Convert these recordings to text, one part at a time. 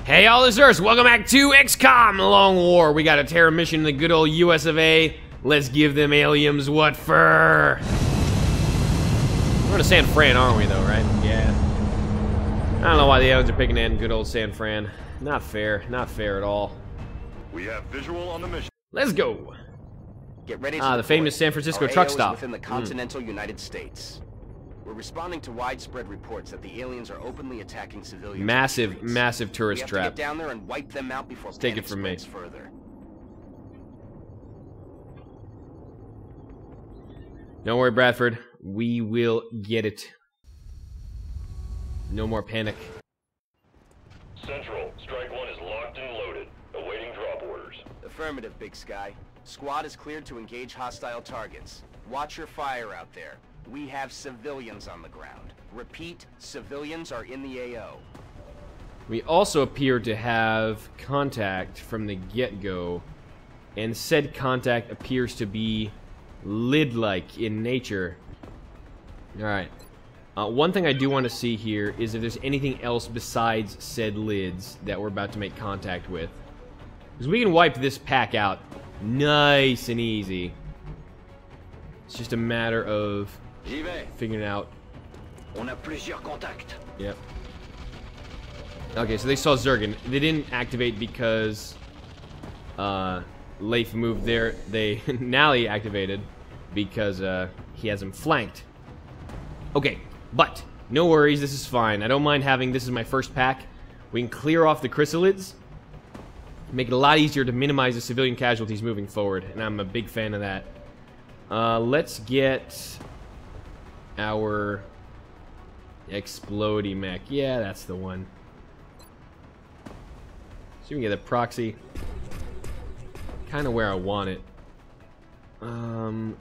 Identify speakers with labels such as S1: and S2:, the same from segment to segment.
S1: Hey all listeners, welcome back to XCOM, The Long War. We got a terror mission in the good old US of A. Let's give them aliens what for. We're going to San Fran, aren't we though, right? Yeah. I don't know why the aliens are picking in good old San Fran. Not fair, not fair at all.
S2: We have visual on the mission.
S1: Let's go.
S3: Get ready to
S1: the famous San Francisco
S3: Our
S1: truck
S3: AO
S1: stop.
S3: Is within the continental United States. We're responding to widespread reports that the aliens are openly attacking civilians.
S1: Massive tourist trap.
S3: We have to get down there and wipe them out before
S1: take it from me.
S3: Further.
S1: Don't worry, Bradford. We will get it. No more panic.
S2: Central, Strike 1 is locked and loaded, awaiting drop orders.
S3: Affirmative, Big Sky. Squad is cleared to engage hostile targets. Watch your fire out there. We have civilians on the ground. Repeat, civilians are in the AO.
S1: We also appear to have contact from the get-go, and said contact appears to be lid-like in nature. Alright. One thing I do want to see here is if there's anything else besides said lids that we're about to make contact with. Because we can wipe this pack out nice and easy. It's just a matter of figuring out.
S3: On a plusieurs contacts.
S1: Yep. Okay, so they saw Zergen. They didn't activate because Leif moved there. They now he activated because he has him flanked. Okay, but no worries, this is fine. I don't mind having this is my first pack. We can clear off the chrysalids, make it a lot easier to minimize the civilian casualties moving forward, and I'm a big fan of that. Let's get our explodey mech. Yeah, that's the one. So we can get the proxy kind of where I want it.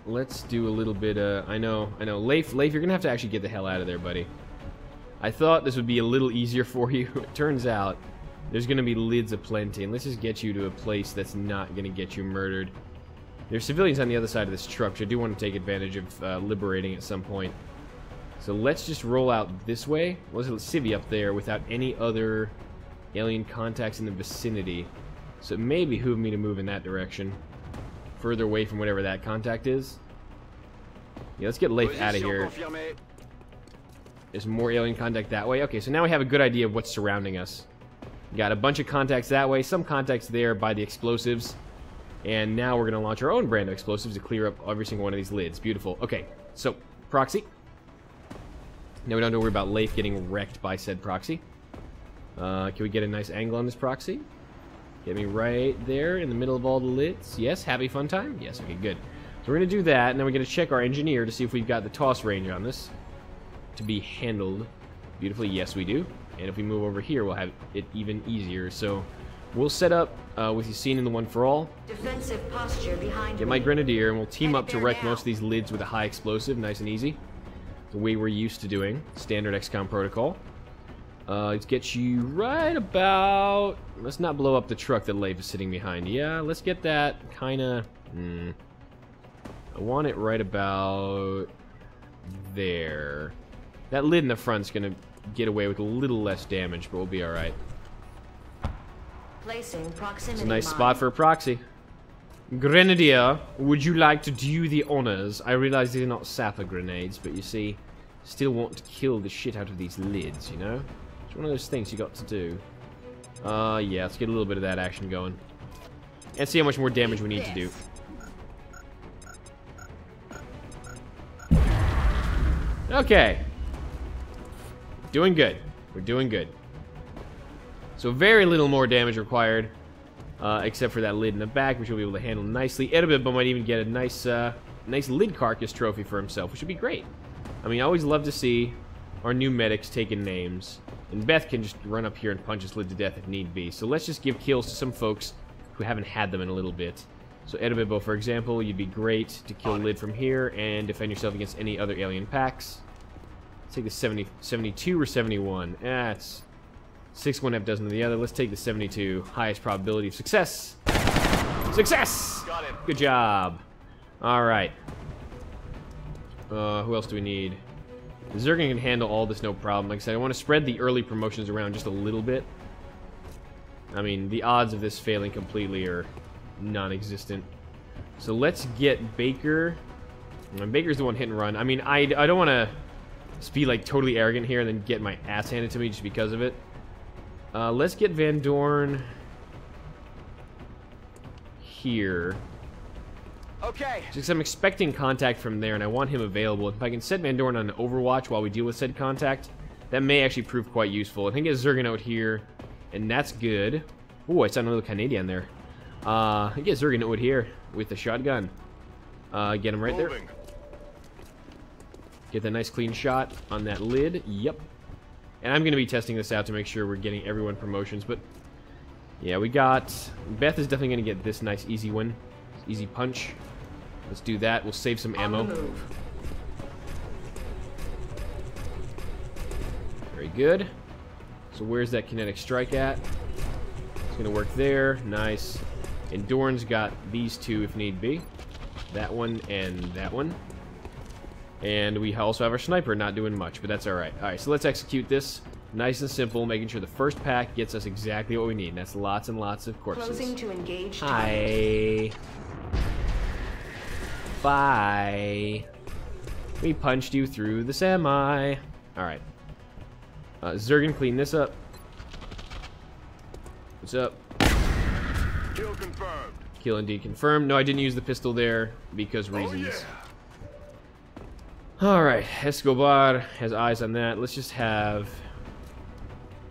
S1: Let's do a little bit I know, Leif, you're gonna have to actually get the hell out of there, buddy. I thought this would be a little easier for you. It turns out there's gonna be lids aplenty, and let's just get you to a place that's not gonna get you murdered. There's civilians on the other side of this truck, which I do want to take advantage of liberating at some point. So let's just roll out this way. Let's let Civvy up there without any other alien contacts in the vicinity. So it may behoove me to move in that direction. Further away from whatever that contact is. Yeah, let's get Leif out of here. There's more alien contact that way. Okay, so now we have a good idea of what's surrounding us. Got a bunch of contacts that way, some contacts there by the explosives. And now we're going to launch our own brand of explosives to clear up every single one of these lids. Beautiful. Okay, so, proxy. Now we don't have to worry about Leif getting wrecked by said proxy. Can we get a nice angle on this proxy? Get me right there in the middle of all the lids. Yes, happy fun time? Yes, okay, good. So we're going to do that, and then we're going to check our engineer to see if we've got the toss range on this to be handled beautifully. Yes, we do. And if we move over here, we'll have it even easier. So we'll set up with you seen in the one for all.
S4: Defensive posture behind
S1: Get my grenadier, and we'll team up to wreck most of these lids with a high explosive, nice and easy. The way we're used to doing. Standard XCOM protocol. Let's get you right about... Let's not blow up the truck that Leif is sitting behind. Yeah, let's get that kind of... I want it right about there. That lid in the front's going to get away with a little less damage, but we'll be alright.
S4: Placing proximity.
S1: It's a nice spot for a proxy. Grenadier, would you like to do the honors? I realize these are not sapper grenades, but you see, still want to kill the shit out of these lids, you know? It's one of those things you got to do. Yeah, let's get a little bit of that action going. And see how much more damage we need to do. Okay. Doing good. We're doing good. So very little more damage required. Except for that lid in the back, which we'll be able to handle nicely. Edibibbo might even get a nice lid carcass trophy for himself, which would be great. I mean, I always love to see our new medics taking names. And Beth can just run up here and punch his lid to death if need be. So let's just give kills to some folks who haven't had them in a little bit. So Edibibbo, for example, you'd be great to kill lid from here and defend yourself against any other alien packs. Let's take the 72 or 71. That's 6 1/2 dozen of the other. Let's take the 72. Highest probability of success. Success!
S3: Got it.
S1: Good job. Alright. Who else do we need? Zergen can handle all this no problem. Like I said, I want to spread the early promotions around just a little bit. I mean, the odds of this failing completely are non-existent. So let's get Baker. And Baker's the one hit and run. I mean, I don't want to be like totally arrogant here and then get my ass handed to me just because of it. Let's get Van Dorn here.
S3: Okay.
S1: Just 'cause I'm expecting contact from there and I want him available. If I can set Van Dorn on Overwatch while we deal with said contact, that may actually prove quite useful. I think it's Zerganout here, and that's good. Ooh, I saw another Canadian there. I get Zerganout here with the shotgun. Get him right there. Get that nice clean shot on that lid. Yep. And I'm going to be testing this out to make sure we're getting everyone promotions. But, yeah, we got... Beth is definitely going to get this nice easy win. Easy punch. Let's do that. We'll save some ammo. Very good. So where's that kinetic strike at? It's going to work there. Nice. And Dorn's got these two if need be. That one and that one. And we also have our sniper not doing much, but that's alright. Alright, so let's execute this. Nice and simple, making sure the first pack gets us exactly what we need. And that's lots and lots of corpses.
S4: Closing to engage.
S1: Hi. Bye. We punched you through the semi. Alright. Zergan, clean this up. What's up?
S2: Kill confirmed.
S1: Kill indeed confirmed. No, I didn't use the pistol there because reasons.
S2: Oh, yeah.
S1: Alright, Escobar has eyes on that. Let's just have...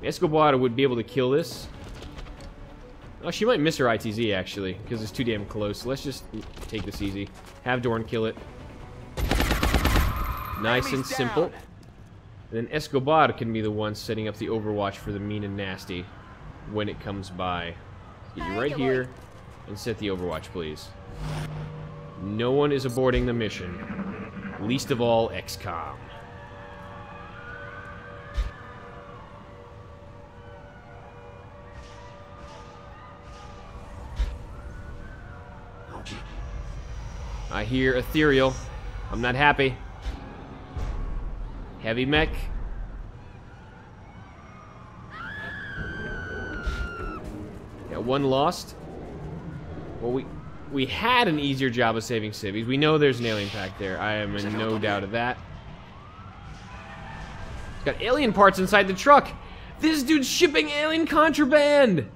S1: Escobar would be able to kill this. Oh, she might miss her ITZ, actually, because it's too damn close. Let's just take this easy. Have Dorn kill it. Nice and simple. And then Escobar can be the one setting up the Overwatch for the mean and nasty when it comes by. Get you right here and set the Overwatch, please. No one is aborting the mission. Least of all, XCOM. I hear ethereal. I'm not happy. Heavy mech. Got one lost. Well, we had an easier job of saving civvies. We know there's an alien pack there. I am in no doubt of that. It's got alien parts inside the truck. This dude's shipping alien contraband.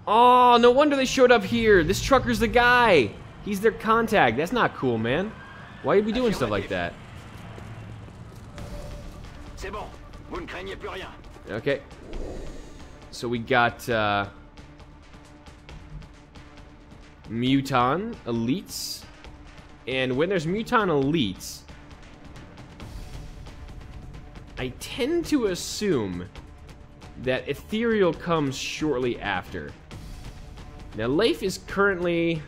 S1: Oh, no wonder they showed up here. This trucker's the guy. He's their contact. That's not cool, man. Why you be doing stuff like that? Okay. So we got Muton elites. And when there's Muton elites, I tend to assume that Ethereal comes shortly after. Now, Leif is currently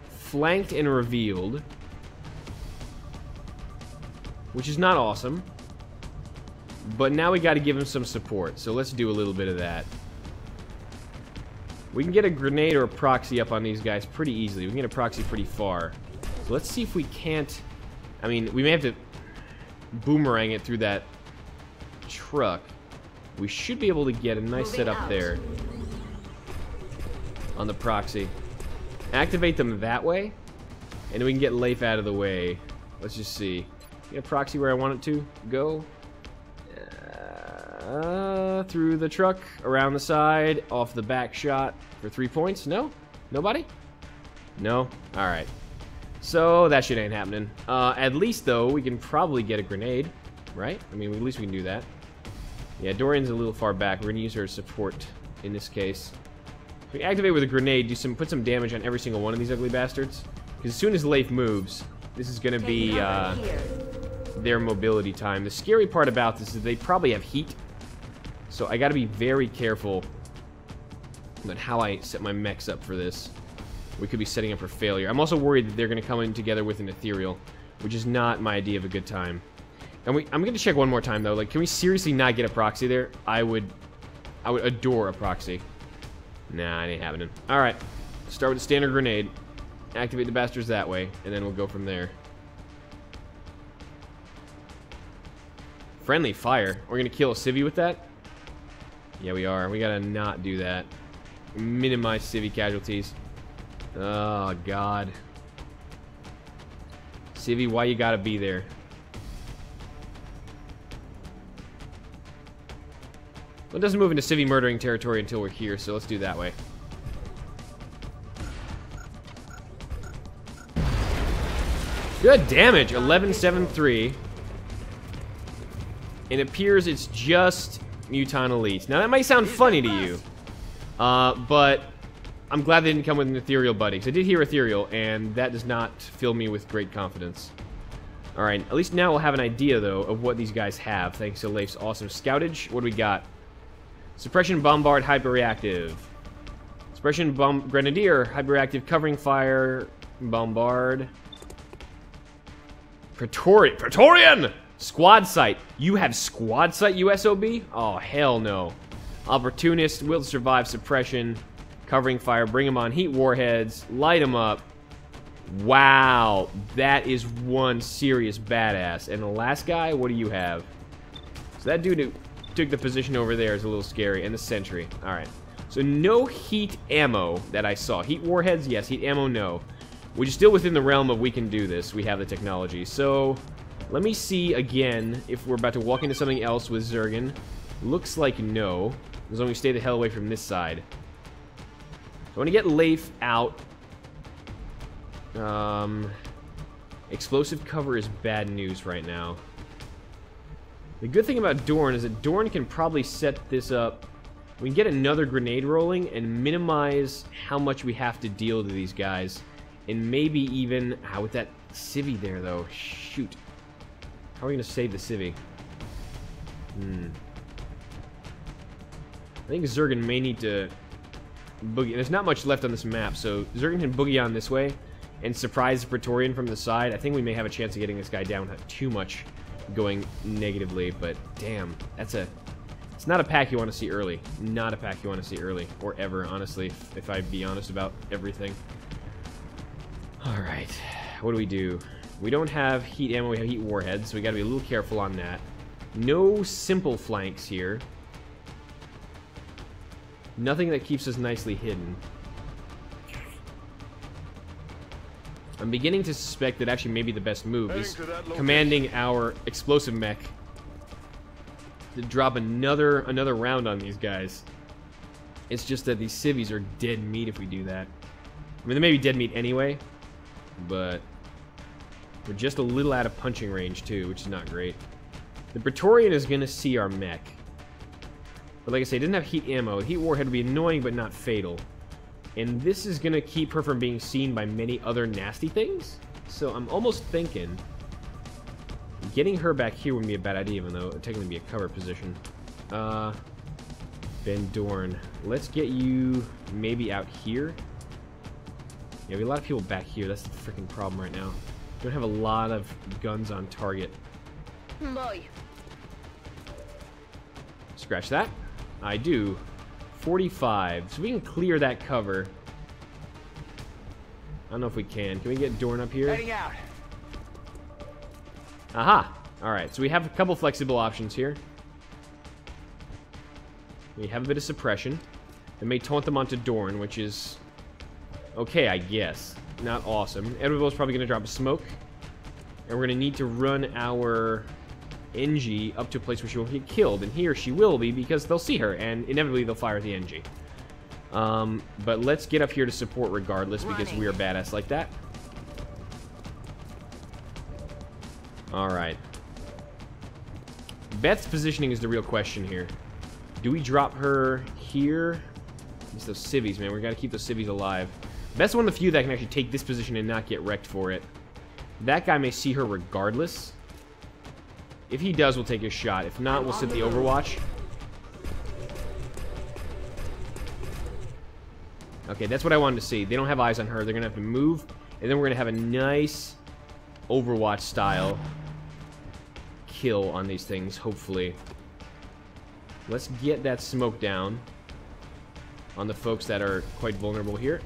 S1: flanked and revealed, which is not awesome. But now we got to give him some support, so let's do a little bit of that. We can get a grenade or a proxy up on these guys pretty easily. We can get a proxy pretty far. So let's see if we can't... I mean, we may have to boomerang it through that truck. We should be able to get a nice setup there on the proxy. Activate them that way, and we can get Leif out of the way. Let's just see. Get a proxy where I want it to go. Through the truck, around the side, off the back shot for 3 points. No? Nobody? No? Alright. So, that shit ain't happening. At least, though, we can probably get a grenade, right? I mean, at least we can do that. Yeah, Dorian's a little far back. We're gonna use her as support in this case. We activate with a grenade, put some damage on every single one of these ugly bastards. Because as soon as Leif moves, this is gonna be their mobility time. The scary part about this is they probably have heat. So I gotta be very careful about how I set my mechs up for this. We could be setting up for failure. I'm also worried that they're gonna come in together with an ethereal, which is not my idea of a good time. And I'm gonna check one more time though. Like, can we seriously not get a proxy there? I would adore a proxy. Nah, it ain't happening. Alright. Start with a standard grenade. Activate the bastards that way, and then we'll go from there. Friendly fire. We're gonna kill a civvy with that? Yeah, we are. We gotta not do that. Minimize civvy casualties. Oh, God. Civvy, why you gotta be there? Well, it doesn't move into civvy murdering territory until we're here, so let's do it that way. Good damage, 1173. It appears it's just Muton Elite. Now, that might sound funny to you, but I'm glad they didn't come with an Ethereal buddy, because I did hear Ethereal, and that does not fill me with great confidence. Alright, at least now we'll have an idea, though, of what these guys have, thanks to Leif's awesome scoutage. What do we got? Suppression Bombard Hyperreactive. Suppression Grenadier Hyperreactive Covering Fire Bombard. Praetorian! Squad Sight. You have Squad Sight, USOB? Oh, hell no. Opportunist, Will to Survive, Suppression, Covering Fire, bring them on Heat Warheads, light them up. Wow, that is one serious badass. And the last guy, what do you have? So that dude who took the position over there is a little scary. And the Sentry. Alright. So no heat ammo that I saw. Heat Warheads, yes. Heat ammo, no. Which is still within the realm of we can do this. We have the technology. So, let me see again if we're about to walk into something else with Zergen. Looks like no. As long as we stay the hell away from this side. So I want to get Leif out. Explosive cover is bad news right now. The good thing about Dorn is that Dorn can probably set this up. We can get another grenade rolling and minimize how much we have to deal to these guys. And maybe even... with that civvy there, though. Shoot. How are we going to save the civvy? I think Zergen may need to boogie. There's not much left on this map, so Zergen can boogie on this way and surprise the Praetorian from the side. I think we may have a chance of getting this guy down without too much going negatively, but damn, that's a... It's not a pack you want to see early. Not a pack you want to see early. Or ever, honestly, if I be honest about everything. Alright, what do we do? We don't have heat ammo, we have heat warheads, so we gotta be a little careful on that. No simple flanks here. Nothing that keeps us nicely hidden. I'm beginning to suspect that actually maybe the best move is commanding our explosive mech to drop another round on these guys. It's just that these civvies are dead meat if we do that. I mean, they may be dead meat anyway, but we're just a little out of punching range too, which is not great. The Praetorian is going to see our mech. But like I say, it doesn't have heat ammo. The heat warhead would be annoying but not fatal. And this is going to keep her from being seen by many other nasty things. So I'm almost thinking getting her back here wouldn't be a bad idea, even though it would technically be a cover position. Ben Dorn. Let's get you maybe out here. Yeah, we have a lot of people back here. That's the freaking problem right now. We don't have a lot of guns on target.
S4: Boy.
S1: Scratch that. I do. 45. So we can clear that cover. I don't know if we can. Can we get Dorn up here?
S3: Heading out.
S1: Aha! Alright, so we have a couple flexible options here. We have a bit of suppression. It may taunt them onto Dorn, which is okay, I guess. Not awesome. Edwardville's probably going to drop a smoke. And we're going to need to run our NG up to a place where she won't get killed. And here she will be because they'll see her. And inevitably they'll fire the NG. But let's get up here to support regardless because we are badass like that. Alright. Beth's positioning is the real question here. Do we drop her here? It's those civvies, man. We got to keep those civvies alive. Beth's one of the few that can actually take this position and not get wrecked for it. That guy may see her regardless. If he does, we'll take his shot. If not, we'll sit the Overwatch. Okay, that's what I wanted to see. They don't have eyes on her. They're going to have to move. And then we're going to have a nice Overwatch-style kill on these things, hopefully. Let's get that smoke down on the folks that are quite vulnerable here.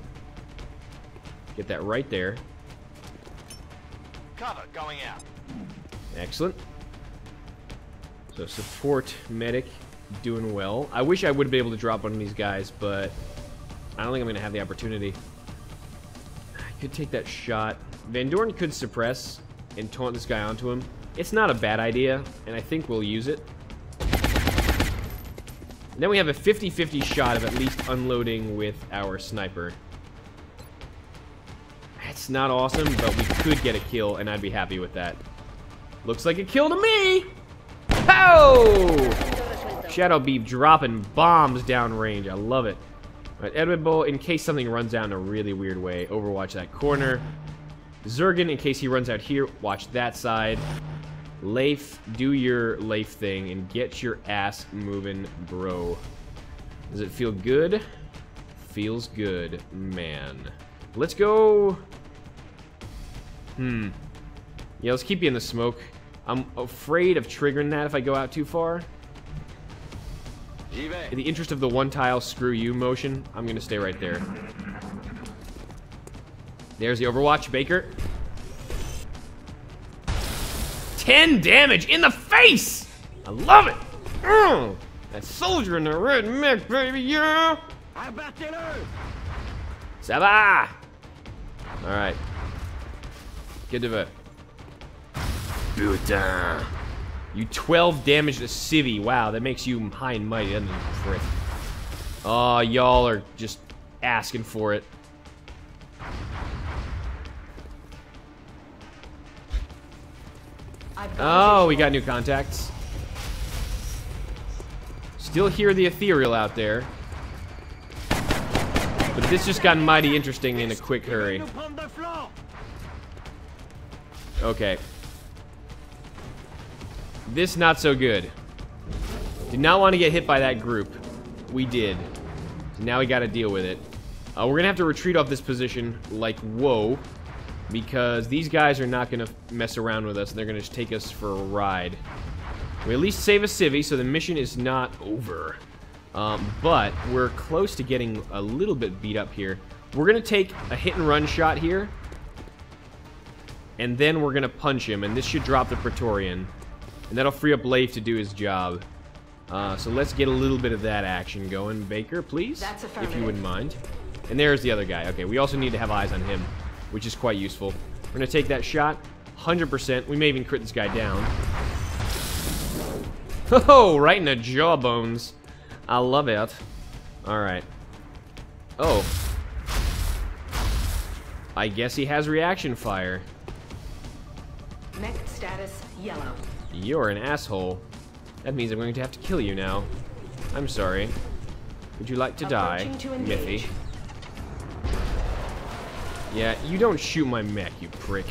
S1: Get that right there.
S3: Cover going out.
S1: Excellent. So support medic doing well. I wish I would have been able to drop one of these guys, but I don't think I'm going to have the opportunity. I could take that shot. Van Doren could suppress and taunt this guy onto him. It's not a bad idea, and I think we'll use it. And then we have a 50-50 shot of at least unloading with our sniper. That's not awesome, but we could get a kill, and I'd be happy with that. Looks like a kill to me! Oh! Shadow Beep dropping bombs downrange. I love it. Alright, Edwin Bull, in case something runs out in a really weird way, overwatch that corner. Zergen, in case he runs out here, watch that side. Leif, do your Leif thing and get your ass moving, bro. Does it feel good? Feels good, man. Let's go. Yeah, let's keep you in the smoke. I'm afraid of triggering that if I go out too far. In the interest of the one tile screw you motion, I'm gonna stay right there. There's the overwatch, Baker. 10 damage in the face! I love it! That soldier in the red mech, baby, yeah! Ça va! Alright. Get to it. Putain. You 12 damage to Civvy. Wow, that makes you high and mighty, doesn't it, prick? Oh, y'all are just asking for it. Oh, we got new contacts. Still hear the ethereal out there. But this just got mighty interesting in a quick hurry. Okay. This not so good. Did not want to get hit by that group. We did. So now we got to deal with it. We're going to have to retreat off this position like whoa. Because these guys are not going to mess around with us. They're going to just take us for a ride. We at least save a civvy, so the mission is not over. But we're close to getting a little bit beat up here. We're going to take a hit-and-run shot here. And then we're going to punch him, and this should drop the Praetorian. And that'll free up Leif to do his job. So let's get a little bit of that action going. Baker, please, if you wouldn't mind. And there's the other guy. Okay, we also need to have eyes on him, which is quite useful. We're going to take that shot, 100%. We may even crit this guy down. Oh, right in the jawbones. I love it. Alright. Oh. I guess he has reaction fire.
S4: Mech status yellow.
S1: You're an asshole. That means I'm going to have to kill you now. I'm sorry. Would you like to die, Miffy? Yeah, you don't shoot my mech, you prick.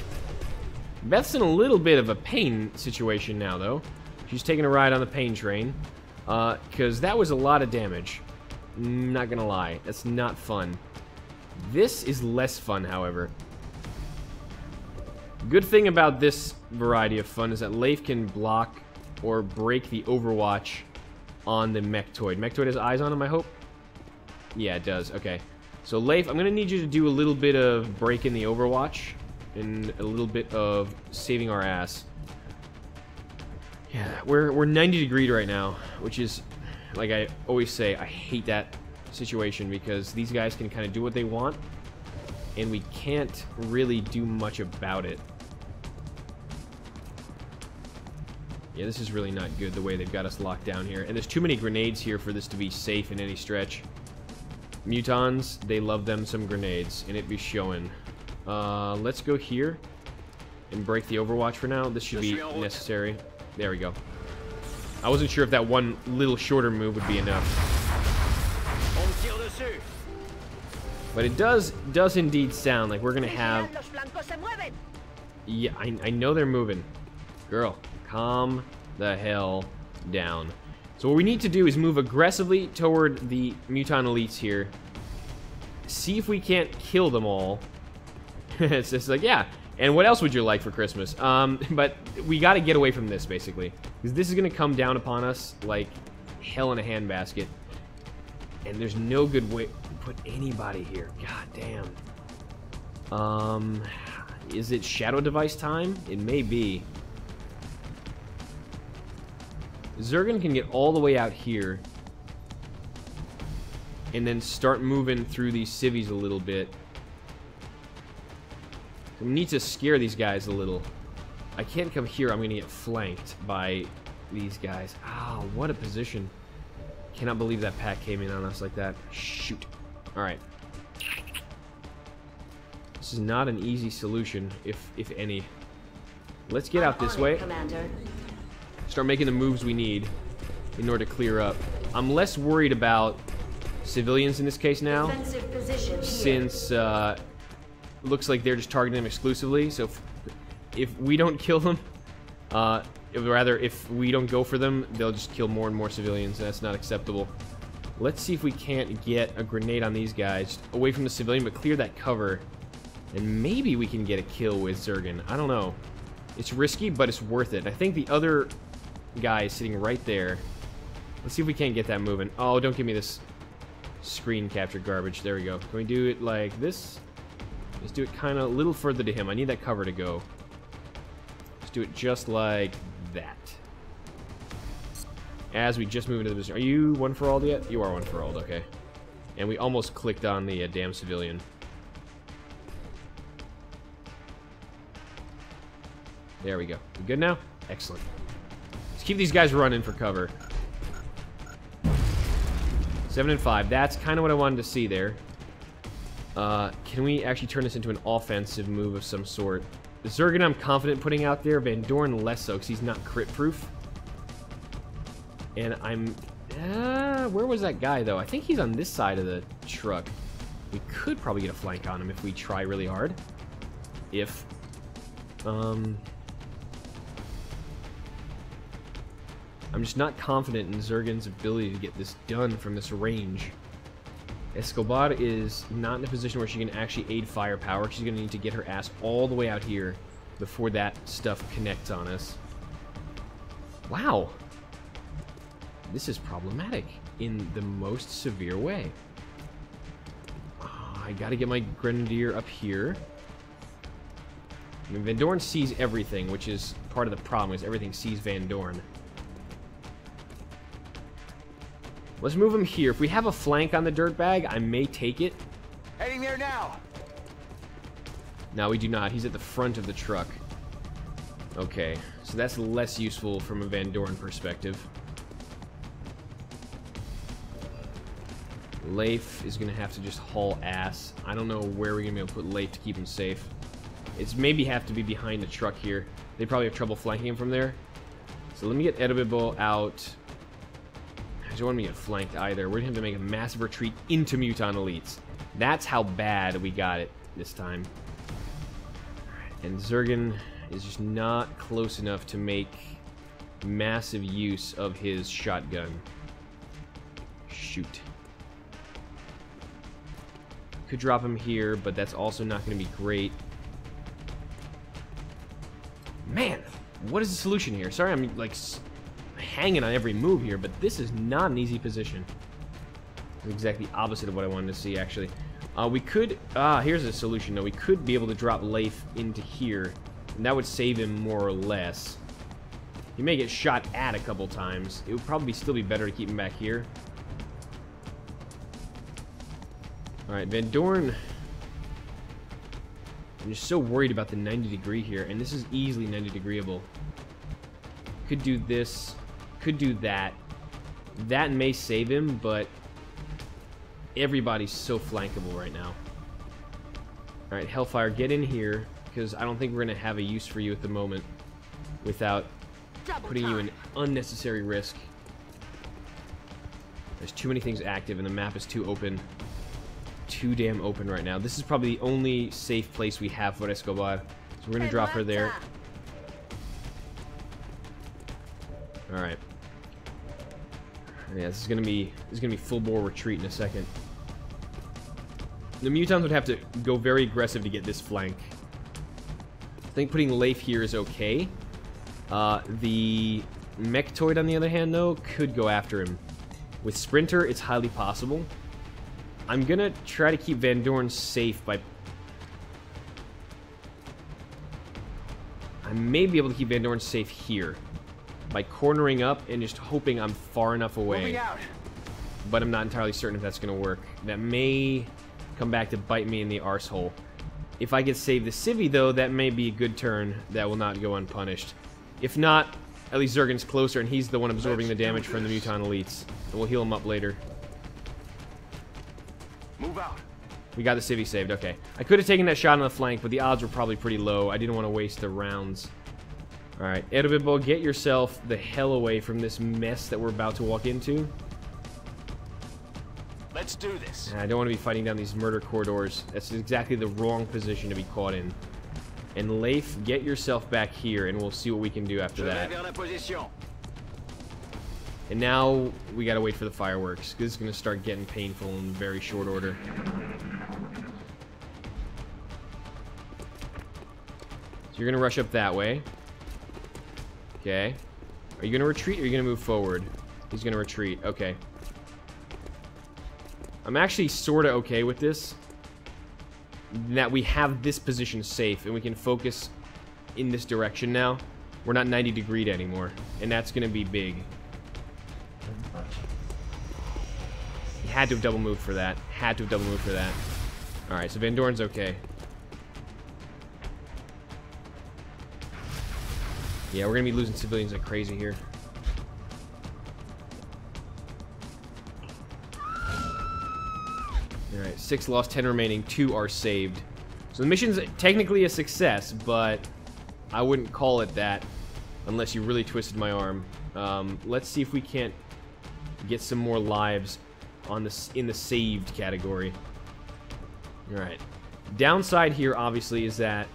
S1: Beth's in a little bit of a pain situation now, though. She's taking a ride on the pain train. Because that was a lot of damage. Not gonna lie, that's not fun. This is less fun, however. Good thing about this variety of fun is that Leif can block or break the overwatch on the Mechtoid. Mechtoid has eyes on him, I hope? Yeah, it does. Okay. So, Leif, I'm going to need you to do a little bit of breaking the overwatch and a little bit of saving our ass. Yeah, we're 90 degreed right now, which is, like I always say, I hate that situation because these guys can kind of do what they want and we can't really do much about it. Yeah, this is really not good the way they've got us locked down here. And there's too many grenades here for this to be safe in any stretch. Mutons, they love them some grenades, and it be showing. Let's go here and break the overwatch for now. This should be necessary. There we go. I wasn't sure if that one little shorter move would be enough. But it does indeed sound like we're going to have... Yeah, I know they're moving. Girl, calm the hell down. So what we need to do is move aggressively toward the Muton elites here. See if we can't kill them all. It's just like, yeah. And what else would you like for Christmas? But we got to get away from this, basically. Because this is going to come down upon us like hell in a handbasket. And there's no good way to put anybody here. God damn. Is it Shadow Device time? It may be. Zergen can get all the way out here and then start moving through these civvies a little bit. We need to scare these guys a little. I can't come here. I'm going to get flanked by these guys. Ah, what a position. Cannot believe that pack came in on us like that. Shoot. Alright. This is not an easy solution, if any. Let's get out this way.
S4: Commander.
S1: Start making the moves we need in order to clear up. I'm less worried about civilians in this case now,
S4: Defensive position here.
S1: since looks like they're just targeting them exclusively. So if we don't kill them, rather if we don't go for them, they'll just kill more and more civilians, and that's not acceptable. Let's see if we can't get a grenade on these guys away from the civilian, but clear that cover, and maybe we can get a kill with Zergen. I don't know. It's risky, but it's worth it. I think the other guy is sitting right there. Let's see if we can't get that moving. Oh, don't give me this screen capture garbage. There we go. Can we do it like this? Let's do it kind of a little further to him. I need that cover to go. Let's do it just like that. As we just move into the position. Are you one for all yet? You are one for all, okay. And we almost clicked on the damn civilian. There we go. We good now? Excellent. Let's keep these guys running for cover. 7 and 5. That's kind of what I wanted to see there. Can we actually turn this into an offensive move of some sort? Zergen I'm confident putting out there. Van Doren less so, because he's not crit-proof. And I'm... where was that guy, though? I think he's on this side of the truck. We could probably get a flank on him if we try really hard. If... I'm just not confident in Zergen's ability to get this done from this range. Escobar is not in a position where she can actually aid firepower. She's going to need to get her ass all the way out here before that stuff connects on us. Wow. This is problematic in the most severe way. I got to get my Grenadier up here. I mean, Van Doren sees everything, which is part of the problem, is everything sees Van Doren. Let's move him here. If we have a flank on the dirtbag, I may take it.
S3: Heading there now.
S1: No, we do not. He's at the front of the truck. Okay, so that's less useful from a Van Doren perspective. Leif is going to have to just haul ass. I don't know where we're going to be able to put Leif to keep him safe. It's maybe have to be behind the truck here. They probably have trouble flanking him from there. So let me get Edible out. I don't want me to get flanked either. We're going to have to make a massive retreat into Muton Elites. That's how bad we got it this time. And Zergen is just not close enough to make massive use of his shotgun. Shoot. Could drop him here, but that's also not going to be great. Man, what is the solution here? Sorry, I'm like hanging on every move here, but this is not an easy position. Exactly opposite of what I wanted to see, actually. We could, here's a solution though. We could be able to drop Leif into here, and that would save him more or less. He may get shot at a couple times. It would probably still be better to keep him back here. Alright, Van Doren. I'm just so worried about the 90 degree here, and this is easily 90 degreeable. Could do this, could do that. That may save him, but everybody's so flankable right now. Alright, Hellfire, get in here, because I don't think we're going to have a use for you at the moment without putting you in unnecessary risk. There's too many things active, and the map is too open. Too damn open right now. This is probably the only safe place we have for Escobar. So we're going to drop her there. Alright. Yeah, this is gonna be full bore retreat in a second. The Mutons would have to go very aggressive to get this flank. I think putting Leif here is okay. The Mechtoid, on the other hand, though, could go after him. With Sprinter, it's highly possible. I'm gonna try to keep Van Doren safe by... I may be able to keep Van Doren safe here. by cornering up and just hoping I'm far enough away.
S3: Moving out.
S1: But I'm not entirely certain if that's going to work. That may come back to bite me in the arsehole. If I could save the civvy, though, that may be a good turn that will not go unpunished. If not, at least Zurgen's closer, and he's the one absorbing the damage from the Muton elites. And we'll heal him up later.
S3: Move out.
S1: We got the civvy saved, okay. I could have taken that shot on the flank, but the odds were probably pretty low. I didn't want to waste the rounds. Alright, Erbibo, get yourself the hell away from this mess that we're about to walk into.
S3: Let's do this.
S1: I don't want to be fighting down these murder corridors. That's exactly the wrong position to be caught in. And Leif, get yourself back here, and we'll see what we can do after that. And now, we gotta wait for the fireworks. This is gonna start getting painful in very short order. So you're gonna rush up that way. Okay. Are you gonna retreat, or are you gonna move forward? He's gonna retreat. Okay. I'm actually sorta okay with this. That we have this position safe, and we can focus in this direction now. We're not 90 degreed anymore, and that's gonna be big. He had to have double moved for that. Had to have double moved for that. Alright, so Van Doren's okay. Yeah, we're gonna be losing civilians like crazy here. Alright, 6 lost, 10 remaining, 2 are saved. So the mission's technically a success, but I wouldn't call it that unless you really twisted my arm. Let's see if we can't get some more lives on this in the saved category. Alright. Downside here, obviously, is that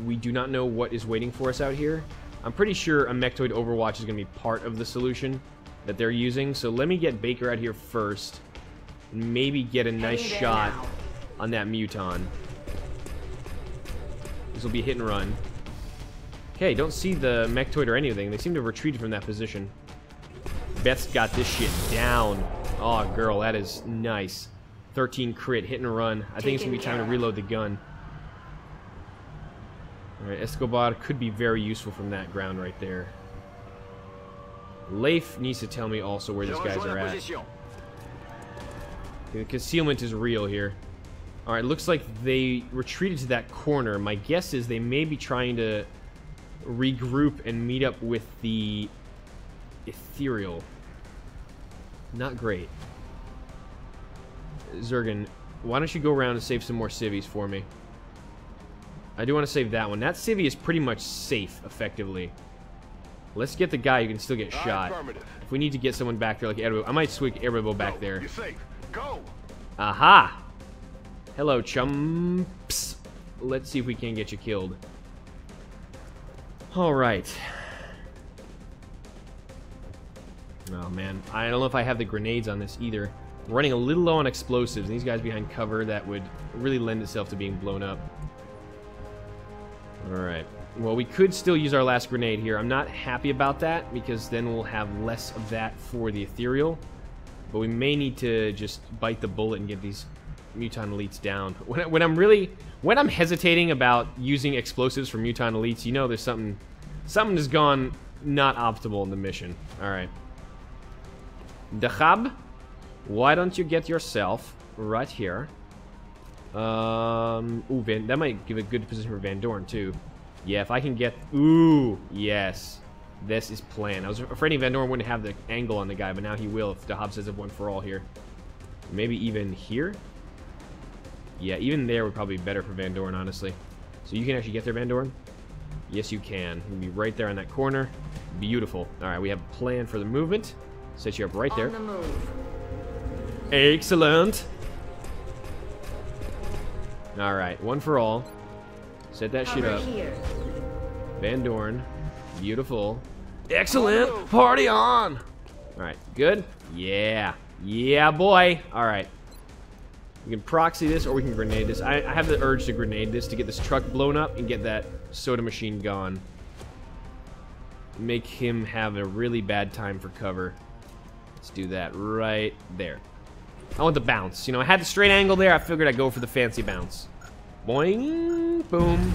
S1: we do not know what is waiting for us out here. I'm pretty sure a Mechtoid Overwatch is going to be part of the solution that they're using. So let me get Baker out here first. And maybe get a nice shot on that Muton. This will be hit and run. Okay, don't see the Mechtoid or anything. They seem to have retreated from that position. Beth's got this shit down. Oh, girl, that is nice. 13 crit, hit and run. I think it's going to be time to reload the gun. Alright, Escobar could be very useful from that ground right there. Leif needs to tell me also where these guys are at. The concealment is real here. Alright, looks like they retreated to that corner. My guess is they may be trying to regroup and meet up with the Ethereal. Not great. Zurgen, why don't you go around and save some more civvies for me? I do want to save that one. That civvy is pretty much safe, effectively. Let's get the guy who can still get shot. If we need to get someone back there like Erbibo, I might swing Erbibo back there.
S3: You're safe. Go.
S1: Aha! Hello, chumps. Let's see if we can get you killed. Alright. Oh, man. I don't know if I have the grenades on this either. I'm running a little low on explosives, and these guys behind cover, that would really lend itself to being blown up. Alright. Well, we could still use our last grenade here. I'm not happy about that, because then we'll have less of that for the Ethereal. But we may need to just bite the bullet and get these Muton elites down. When I'm hesitating about using explosives for Muton elites, you know there's something has gone not optimal in the mission. Alright. Dachab, why don't you get yourself right here? Ooh, that might give a good position for Van Doren, too. Yeah, if I can get... Ooh, yes. This is planned. I was afraid Van Doren wouldn't have the angle on the guy, but now he will if Dachab says it one for all here. Maybe even here? Yeah, even there would probably be better for Van Doren, honestly. So you can actually get there, Van Doren? Yes, you can. You'll be right there on that corner. Beautiful. Alright, we have a plan for the movement. Set you up right there.
S4: On the move.
S1: Excellent. Alright, one for all. Set that shit up.
S4: Here.
S1: Van Doren. Beautiful. Excellent. Party on. Alright, good? Yeah. Yeah, boy. Alright. We can proxy this or we can grenade this. I have the urge to grenade this to get this truck blown up and get that soda machine gone. Make him have a really bad time for cover. Let's do that right there. I want the bounce. You know, I had the straight angle there. I figured I'd go for the fancy bounce. Boing. Boom.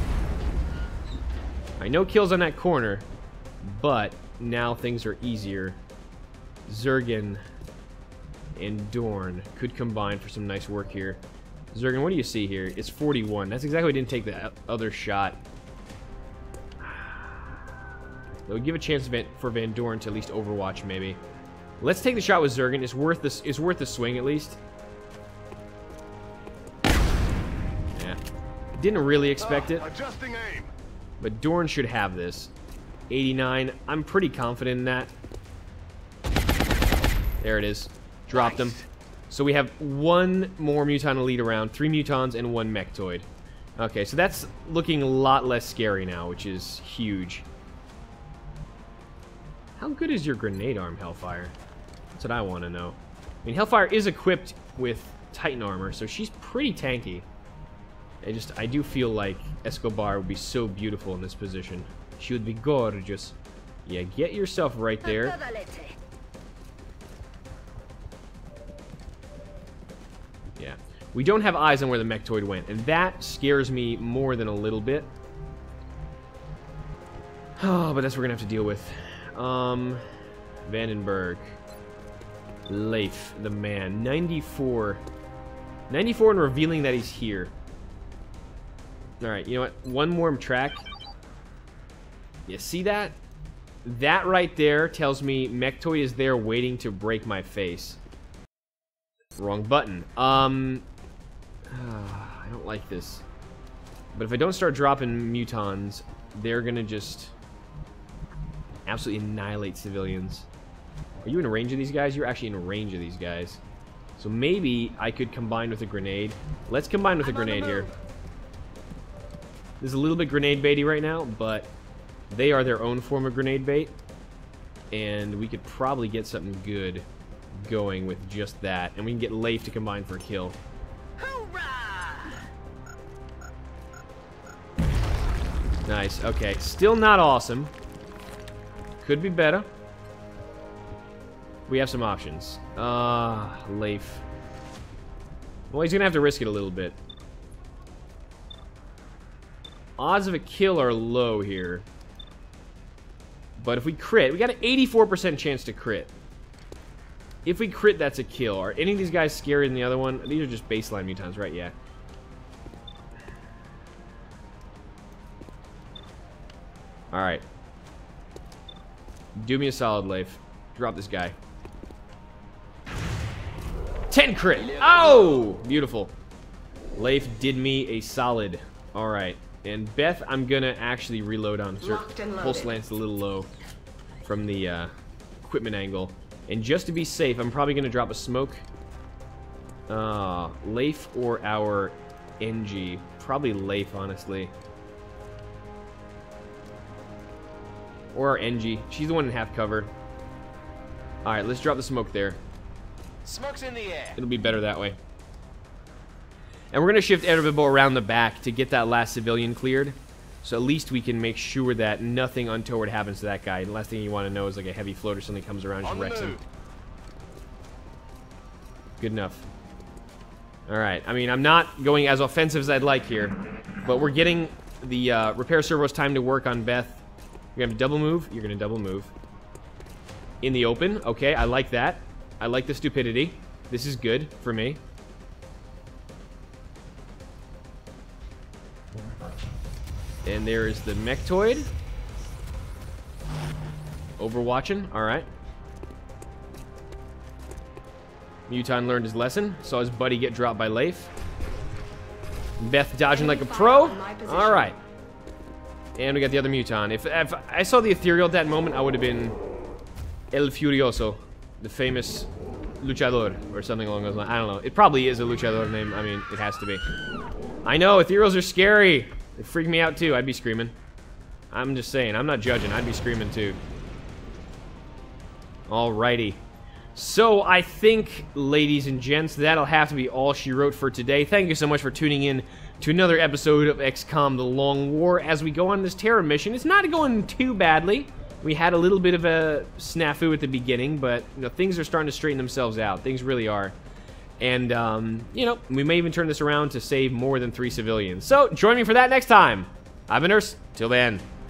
S1: Alright, no kills on that corner. But now things are easier. Zergen and Dorn could combine for some nice work here. Zergen, what do you see here? It's 41. That's exactly why I didn't take the other shot. That would give a chance for Van Dorn to at least overwatch, maybe. Let's take the shot with Zergen. It's worth this. It's worth the swing at least. Yeah, didn't really expect it.
S2: Adjusting aim.
S1: But Dorn should have this. 89. I'm pretty confident in that. There it is. Dropped him. So we have one more Muton Elite around, 3 Mutons and 1 Mechtoid. Okay, so that's looking a lot less scary now, which is huge. How good is your grenade arm, Hellfire? That's what I want to know. I mean, Hellfire is equipped with Titan armor, so she's pretty tanky. I do feel like Escobar would be so beautiful in this position. She would be gorgeous. Yeah, get yourself right there. Yeah. We don't have eyes on where the Mechtoid went, and that scares me more than a little bit. Oh, but that's what we're gonna have to deal with. Vandenberg. Leif, the man. 94. 94 and revealing that he's here. Alright, you know what? One more track. You see that? That right there tells me Mechtoid is there waiting to break my face. Wrong button. I don't like this. But if I don't start dropping Mutons, they're gonna just absolutely annihilate civilians. Are you in range of these guys? You're actually in range of these guys. So maybe I could combine with a grenade. Let's combine with a grenade here. This is a little bit grenade baity right now, but they are their own form of grenade bait. And we could probably get something good going with just that. And we can get Leif to combine for a kill. Nice, okay. Still not awesome. Could be better. We have some options. Leif. Well, he's gonna have to risk it a little bit. Odds of a kill are low here. But if we crit, we got an 84% chance to crit. If we crit, that's a kill. Are any of these guys scarier than the other one? These are just baseline Mutons, right? Yeah. Alright. Do me a solid, Leif. Drop this guy. 10 crit! Oh! Beautiful. Leif did me a solid. Alright. And Beth, I'm gonna actually reload on her. Pulse Lance a little low from the equipment angle. And just to be safe, I'm probably gonna drop a smoke. Leif or our NG. Probably Leif, honestly. Or our NG. She's the one in half cover. Alright, let's drop the smoke there.
S3: Smoke's in the air.
S1: It'll be better that way. And we're going to shift Erbibo around the back to get that last civilian cleared. So at least we can make sure that nothing untoward happens to that guy. The last thing you want to know is like a heavy float or something comes around and wrecks him. Good enough. Alright, I mean, I'm not going as offensive as I'd like here. But we're getting the repair servos time to work on Beth. You're going to double move. You're going to double move. In the open. Okay, I like that. I like the stupidity. This is good for me. And there is the Mechtoid. Overwatching. Alright. Muton learned his lesson. Saw his buddy get dropped by Leif. Beth dodging like a pro. Alright. And we got the other Muton. If I saw the Ethereal at that moment, I would have been El Furioso. The famous luchador or something along those lines. I don't know. It probably is a luchador name. I mean, it has to be. I know, Ethereals are scary. They freak me out too. I'd be screaming. I'm just saying. I'm not judging. I'd be screaming too. Alrighty. So, I think, ladies and gents, that'll have to be all she wrote for today. Thank you so much for tuning in to another episode of XCOM The Long War. As we go on this terror mission, it's not going too badly. We had a little bit of a snafu at the beginning, but you know, things are starting to straighten themselves out. Things really are. And, you know, we may even turn this around to save more than 3 civilians. So, join me for that next time. I've been Nurse. Till then.